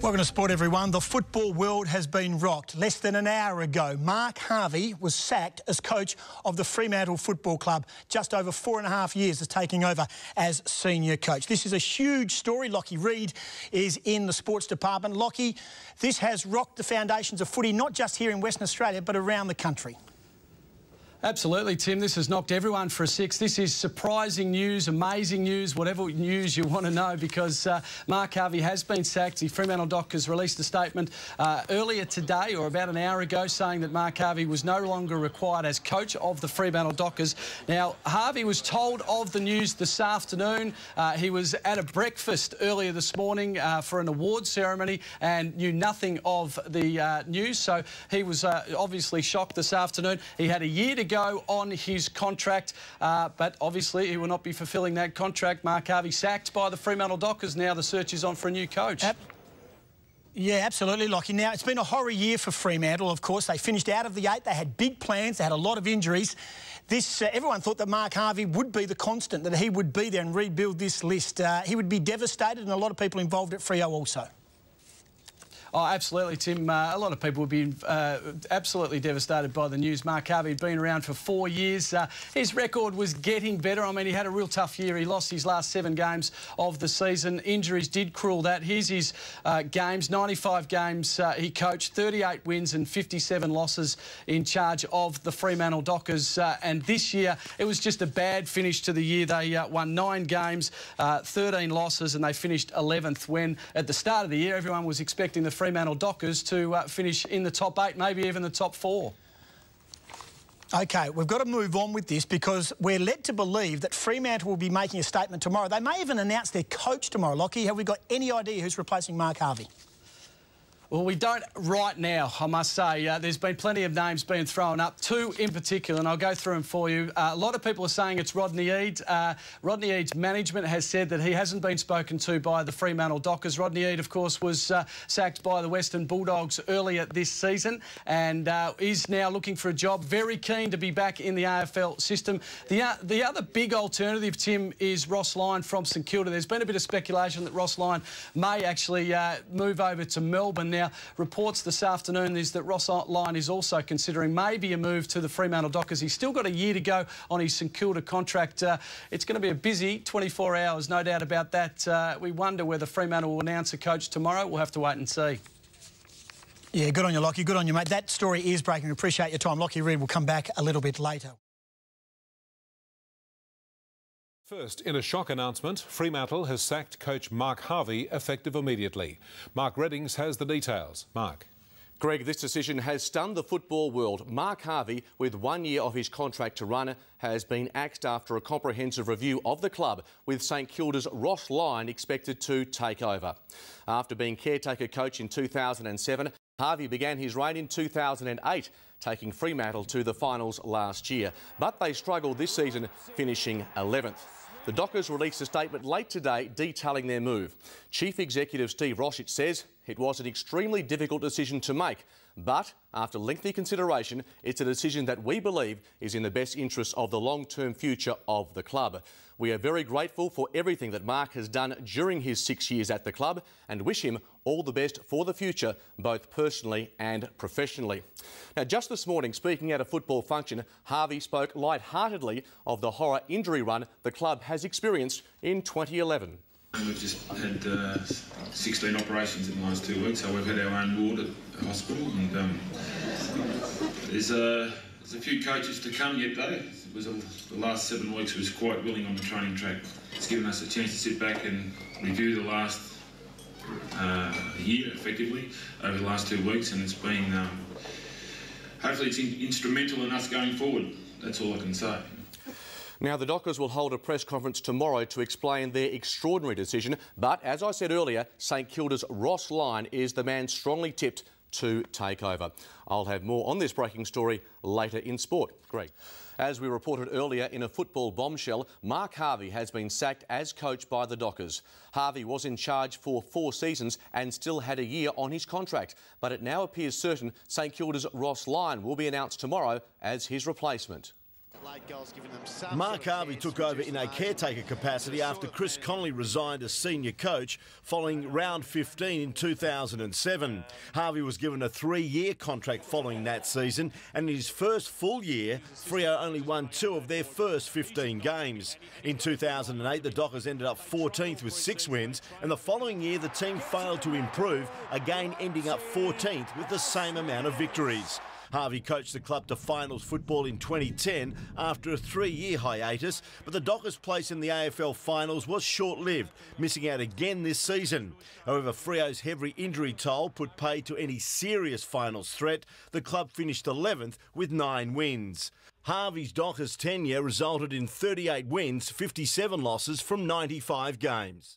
Welcome to Sport, everyone. The football world has been rocked. Less than an hour ago, Mark Harvey was sacked as coach of the Fremantle Football Club, just over 4.5 years as taking over as senior coach. This is a huge story. Lockie Reid is in the sports department. Lockie, this has rocked the foundations of footy, not just here in Western Australia, but around the country. Absolutely, Tim. This has knocked everyone for a six. This is surprising news, amazing news, whatever news you want to know, because Mark Harvey has been sacked. The Fremantle Dockers released a statement earlier today, or about an hour ago, saying that Mark Harvey was no longer required as coach of the Fremantle Dockers. Now, Harvey was told of the news this afternoon. He was at a breakfast earlier this morning for an awards ceremony and knew nothing of the news, so he was obviously shocked this afternoon. He had a year to go on his contract, but obviously he will not be fulfilling that contract. Mark Harvey sacked by the Fremantle Dockers. Now the search is on for a new coach. Yeah, absolutely, Lockie. Now, it's been a horror year for Fremantle, of course. They finished out of the 8. They had big plans. They had a lot of injuries. Everyone thought that Mark Harvey would be the constant, that he would be there and rebuild this list. He would be devastated, and a lot of people involved at Freo also. Oh, absolutely, Tim. A lot of people would be absolutely devastated by the news. Mark Harvey had been around for 4 years. His record was getting better. I mean, he had a real tough year. He lost his last 7 games of the season. Injuries did cruel that. Here's his games, 95 games he coached, 38 wins and 57 losses in charge of the Fremantle Dockers. And this year, it was just a bad finish to the year. They won 9 games, 13 losses, and they finished 11th, when at the start of the year, everyone was expecting the Fremantle Dockers to finish in the top 8, maybe even the top 4. OK, we've got to move on with this, because we're led to believe that Fremantle will be making a statement tomorrow. They may even announce their coach tomorrow. Lockie, have we got any idea who's replacing Mark Harvey? Well, we don't right now, I must say. There's been plenty of names being thrown up, 2 in particular, and I'll go through them for you. A lot of people are saying it's Rodney Eade. Rodney Eade's management has said that he hasn't been spoken to by the Fremantle Dockers. Rodney Eade, of course, was sacked by the Western Bulldogs earlier this season and is now looking for a job, very keen to be back in the AFL system. The other big alternative, Tim, is Ross Lyon from St Kilda. There's been a bit of speculation that Ross Lyon may actually move over to Melbourne. Now, reports this afternoon is that Ross Lyon is also considering maybe a move to the Fremantle Dockers. He's still got a year to go on his St Kilda contract. It's going to be a busy 24 hours, no doubt about that. We wonder whether Fremantle will announce a coach tomorrow. We'll have to wait and see. Yeah, good on you, Lockie. Good on you, mate. That story is breaking. We appreciate your time. Lockie Reid will come back a little bit later. First, in a shock announcement, Fremantle has sacked coach Mark Harvey, effective immediately. Mark Reddings has the details. Mark. Greg, this decision has stunned the football world. Mark Harvey, with 1 year of his contract to run, has been axed after a comprehensive review of the club, with St Kilda's Ross Lyon expected to take over. After being caretaker coach in 2007, Harvey began his reign in 2008, taking Fremantle to the finals last year. But they struggled this season, finishing 11th. The Dockers released a statement late today detailing their move. Chief Executive Steve Rossich says it was an extremely difficult decision to make, but after lengthy consideration, it's a decision that we believe is in the best interest of the long-term future of the club. We are very grateful for everything that Mark has done during his 6 years at the club and wish him all the best for the future, both personally and professionally. Now, just this morning, speaking at a football function, Harvey spoke lightheartedly of the horror injury run the club has experienced in 2011. We've just had 16 operations in the last 2 weeks, so we've had our own ward at the hospital, and there's a few coaches to come yet though. The last 7 weeks was quite willing on the training track. It's given us a chance to sit back and review the last year effectively over the last 2 weeks, and it's been hopefully it's instrumental in us going forward. That's all I can say. Now, the Dockers will hold a press conference tomorrow to explain their extraordinary decision, but as I said earlier, St Kilda's Ross Lyon is the man strongly tipped to take over. I'll have more on this breaking story later in sport. Greg. As we reported earlier in a football bombshell, Mark Harvey has been sacked as coach by the Dockers. Harvey was in charge for 4 seasons and still had a year on his contract, but it now appears certain St Kilda's Ross Lyon will be announced tomorrow as his replacement. Mark Harvey took over in a caretaker capacity after Chris Connolly resigned as senior coach following round 15 in 2007. Harvey was given a 3-year contract following that season, and in his first full year, Freo only won 2 of their first 15 games. In 2008, the Dockers ended up 14th with 6 wins, and the following year the team failed to improve, again ending up 14th with the same amount of victories. Harvey coached the club to finals football in 2010 after a 3-year hiatus, but the Dockers' place in the AFL finals was short-lived, missing out again this season. However, Freo's heavy injury toll put pay to any serious finals threat. The club finished 11th with 9 wins. Harvey's Dockers tenure resulted in 38 wins, 57 losses from 95 games.